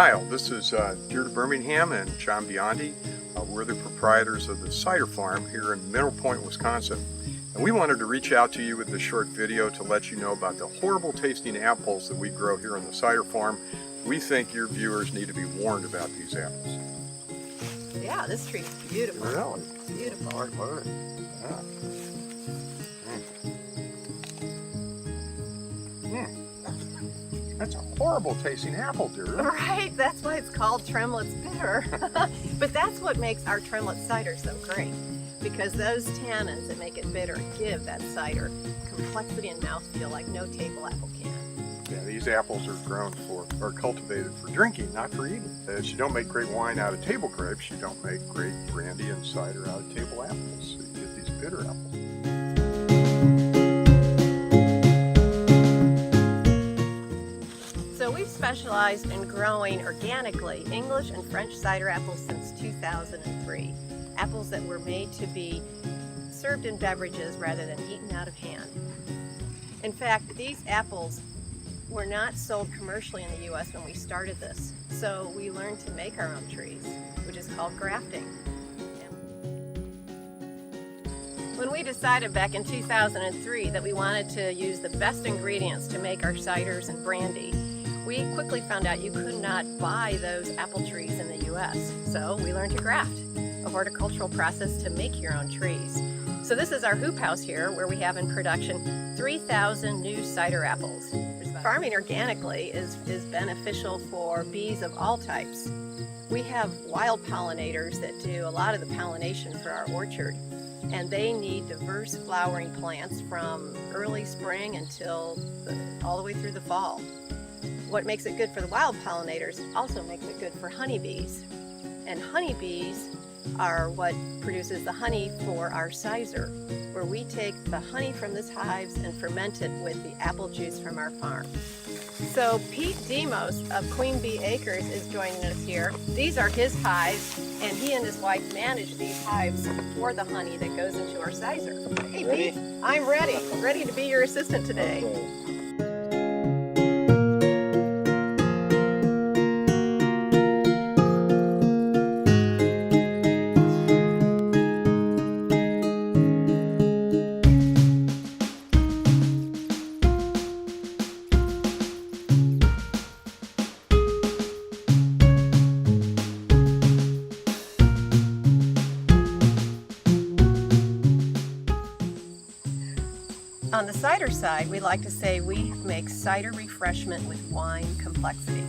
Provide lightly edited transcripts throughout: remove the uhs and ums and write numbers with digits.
Kyle. This is Dear to Birmingham and John Biondi. We're the proprietors of the Cider Farm here in Mineral Point, Wisconsin. And we wanted to reach out to you with this short video to let you know about the horrible tasting apples that we grow here on the Cider Farm. We think your viewers need to be warned about these apples. Yeah, this tree's beautiful. Really? Beautiful. All right. Yeah. That's a horrible tasting apple, dear. Right? That's why it's called Tremlett's bitter. But that's what makes our Tremlett cider so great. Because those tannins that make it bitter give that cider complexity and mouthfeel like no table apple can. Yeah, these apples are cultivated for drinking, not for eating. As you don't make great wine out of table grapes, you don't make great brandy and cider out of table apples. So you get these bitter apples. So we've specialized in growing organically English and French cider apples since 2003. Apples that were made to be served in beverages rather than eaten out of hand. In fact, these apples were not sold commercially in the U.S. when we started this. So we learned to make our own trees, which is called grafting. When we decided back in 2003 that we wanted to use the best ingredients to make our ciders and brandy, we quickly found out you could not buy those apple trees in the U.S. So we learned to graft, a horticultural process to make your own trees. So this is our hoop house here, where we have in production 3,000 new cider apples. Farming organically is beneficial for bees of all types. We have wild pollinators that do a lot of the pollination for our orchard, and they need diverse flowering plants from early spring until all the way through the fall. What makes it good for the wild pollinators also makes it good for honeybees. And honeybees are what produces the honey for our cider, where we take the honey from these hives and ferment it with the apple juice from our farm. So Pete Demos of Queen Bee Acres is joining us here. These are his hives, and he and his wife manage these hives for the honey that goes into our cider. Hey Pete, I'm ready to be your assistant today. Okay. On the cider side, we like to say we make cider refreshment with wine complexity.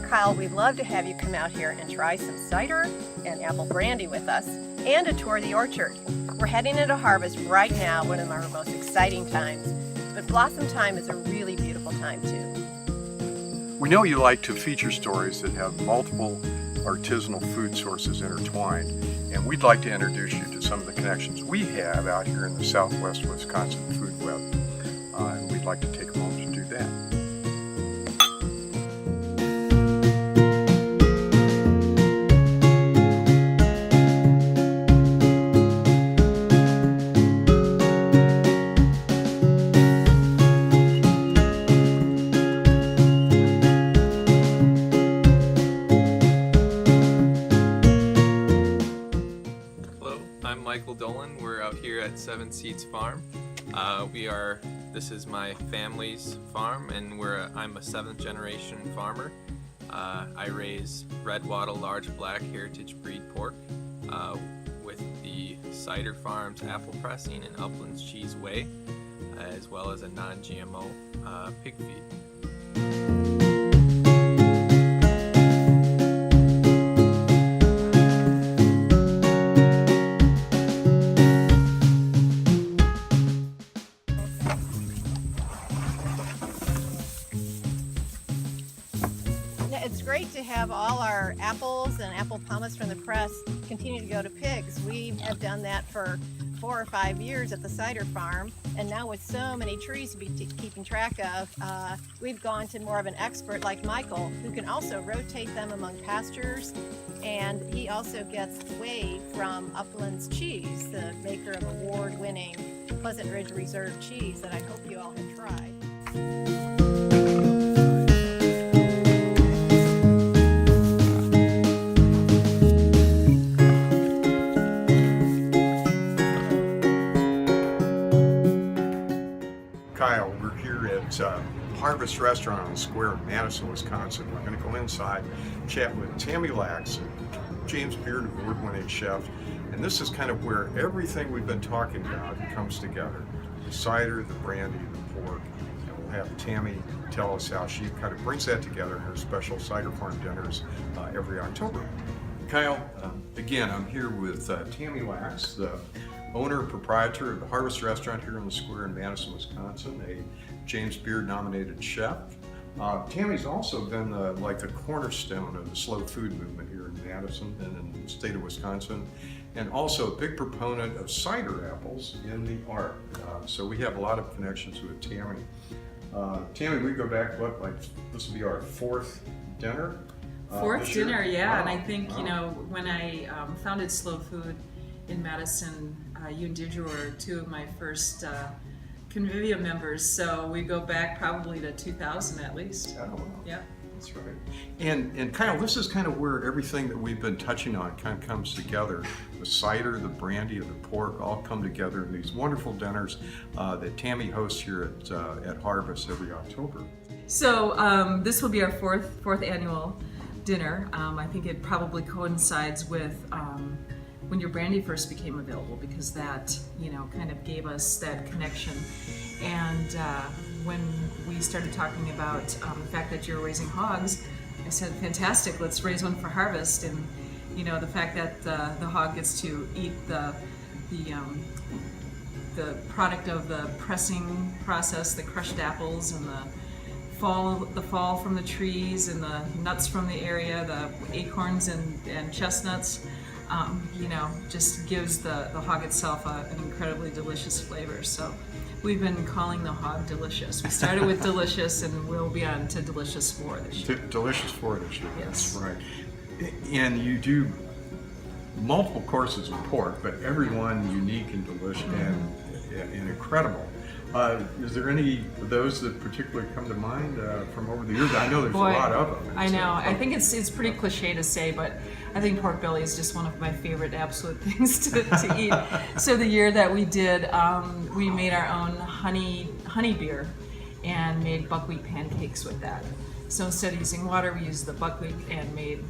Kyle, we'd love to have you come out here and try some cider and apple brandy with us, and a tour of the orchard. We're heading into harvest right now, one of our most exciting times, but blossom time is a really beautiful time too. We know you like to feature stories that have multiple artisanal food sources intertwined, and we'd like to introduce you to some of the connections we have out here in the Southwest Wisconsin food web, and we'd like to take a moment to do that. We're out here at Seven Seeds Farm. This is my family's farm, and I'm a 7th generation farmer. I raise red wattle large black heritage breed pork with the Cider Farm's apple pressing and Uplands cheese whey, as well as a non-GMO pig feed. It's great to have all our apples and apple pomace from the press continue to go to pigs. We have done that for 4 or 5 years at the cider farm, and now with so many trees to be keeping track of, we've gone to more of an expert like Michael, who can also rotate them among pastures, and he also gets whey from Uplands Cheese, the maker of award-winning Pleasant Ridge Reserve cheese that I hope you all have tried. Harvest Restaurant on the square in Madison, Wisconsin. We're going to go inside, chat with Tami Lax, James Beard, award-winning chef. And this is kind of where everything we've been talking about comes together. The cider, the brandy, the pork. And we'll have Tami tell us how she kind of brings that together in her special Cider Farm dinners every October. Kyle, again, I'm here with Tami Lax, the owner and proprietor of the Harvest Restaurant here on the square in Madison, Wisconsin, a James Beard nominated chef. Tami's also been like the cornerstone of the slow food movement here in Madison and in the state of Wisconsin, and also a big proponent of cider apples in the art. So we have a lot of connections with Tami. Tami, we go back, this will be our fourth dinner? Fourth dinner, yeah. Wow. And I think, you know, when I founded Slow Food in Madison, you and Deirdre were two of my first Convivia members, so we go back probably to 2000 at least. Oh, wow. Yeah. That's right. And Kyle, this is kind of where everything that we've been touching on kind of comes together. The cider, the brandy, and the pork all come together in these wonderful dinners that Tami hosts here at Harvest every October. So this will be our fourth annual dinner. I think it probably coincides with when your brandy first became available, because that, you know, kind of gave us that connection. And when we started talking about the fact that you're raising hogs, I said, fantastic, let's raise one for Harvest. And you know, the fact that the hog gets to eat the product of the pressing process, the crushed apples and the fall from the trees and the nuts from the area, the acorns and chestnuts, you know, just gives the hog itself an incredibly delicious flavor. So we've been calling the hog Delicious. We started with Delicious and we'll be on to Delicious 4 this year. Delicious 4 this year, Yes. that's right. And you do multiple courses of pork, but every one unique and delicious and incredible. Is there any of those that particularly come to mind from over the years? I know there's Boy, a lot of them. I know. I think it's pretty cliche to say, but I think pork belly is just one of my favorite absolute things to eat. So the year that we did, we made our own honey beer and made buckwheat pancakes with that. So instead of using water, we used the buckwheat and made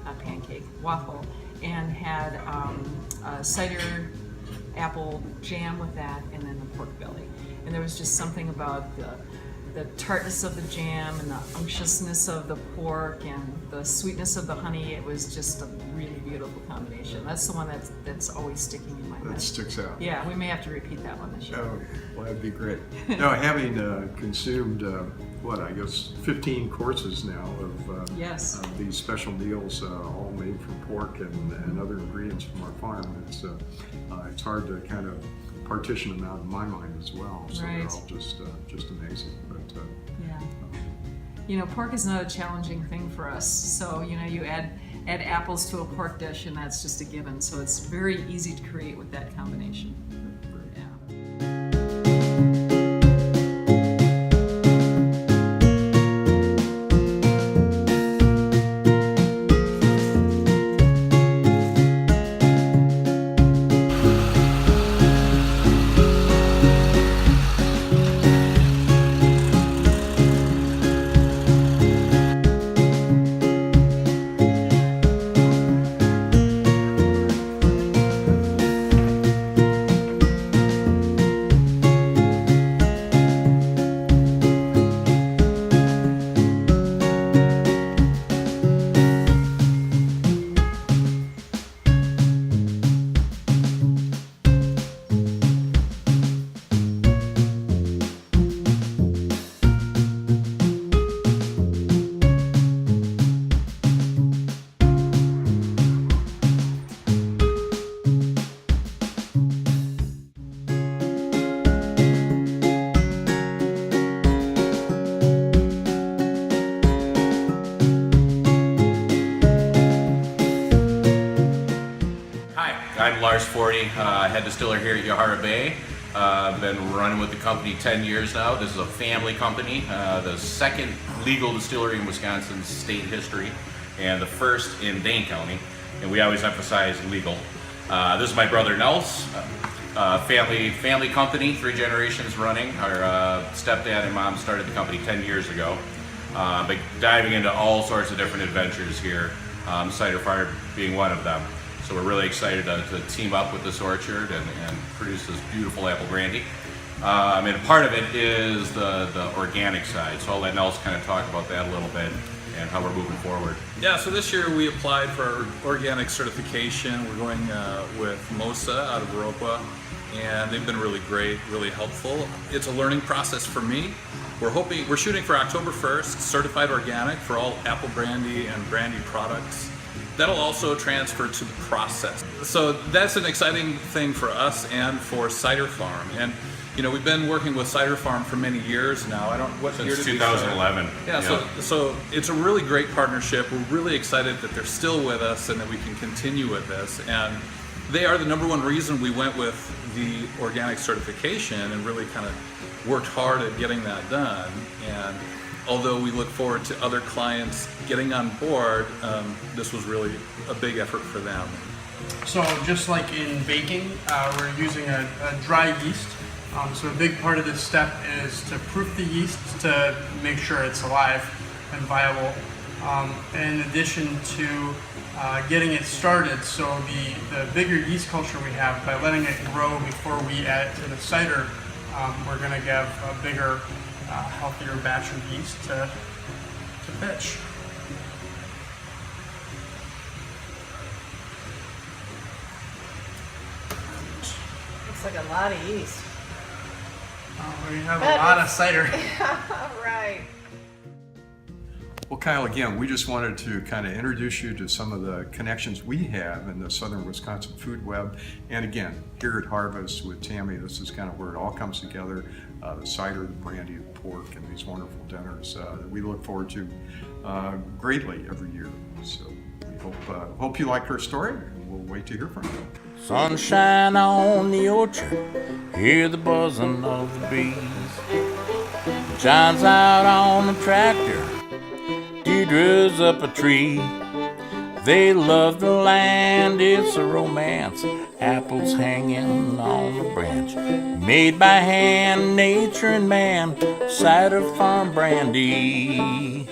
a pancake waffle, and had a cider apple jam with that, and then the pork belly. And there was just something about the tartness of the jam and the unctuousness of the pork and the sweetness of the honey. It was just a really beautiful combination. That's the one that's always sticking in my head. That sticks out. Yeah, we may have to repeat that one this year. Oh, well, that'd be great. Now, having consumed, 15 courses now of Yes. these special meals, all made from pork and other ingredients from our farm, it's hard to kind of partition them out in my mind as well. So Right. they're all just amazing. But Yeah. You know, pork is not a challenging thing for us. So, you know, you add apples to a pork dish and that's just a given. So it's very easy to create with that combination. Yeah. I'm Foodie, head distiller here at Yahara Bay. I've been running with the company 10 years now. This is a family company, the second legal distillery in Wisconsin's state history, and the first in Dane County. And we always emphasize legal. This is my brother Nels. Family company, 3 generations running. Our stepdad and mom started the company 10 years ago. But diving into all sorts of different adventures here, Cider Farm being one of them. So we're really excited to team up with this orchard and produce this beautiful apple brandy. And part of it is the organic side. So I'll let Nels kind of talk about that a little bit and how we're moving forward. Yeah, so this year we applied for our organic certification. We're going with MOSA out of Europa, and they've been really great, really helpful. It's a learning process for me. We're shooting for October 1st, certified organic for all apple brandy and brandy products. That'll also transfer to the process. So that's an exciting thing for us and for Cider Farm. And you know, we've been working with Cider Farm for many years now. What year Since did we start? 2011. Yeah, so it's a really great partnership. We're really excited that they're still with us and that we can continue with this. And they are the #1 reason we went with the organic certification and really kind of worked hard at getting that done. And although we look forward to other clients getting on board, this was really a big effort for them. So just like in baking, we're using a dry yeast. So a big part of this step is to proof the yeast to make sure it's alive and viable. In addition to getting it started, so the bigger yeast culture we have, by letting it grow before we add it to the cider, we're going to give a bigger, healthier batch of yeast to pitch. Looks like a lot of yeast. We have a lot of cider. Right. Well, Kyle, again, we just wanted to kind of introduce you to some of the connections we have in the Southern Wisconsin food web. And again, here at Harvest with Tami, this is kind of where it all comes together. The cider, the brandy, the pork, and these wonderful dinners that we look forward to greatly every year. So we hope you like her story, and we'll wait to hear from you. Sunshine on the orchard, hear the buzzing of the bees. John's out on the tractor, Deidre's up a tree. They love the land, it's a romance. Apples hanging on the branch, made by hand, nature and man. Cider Farm brandy.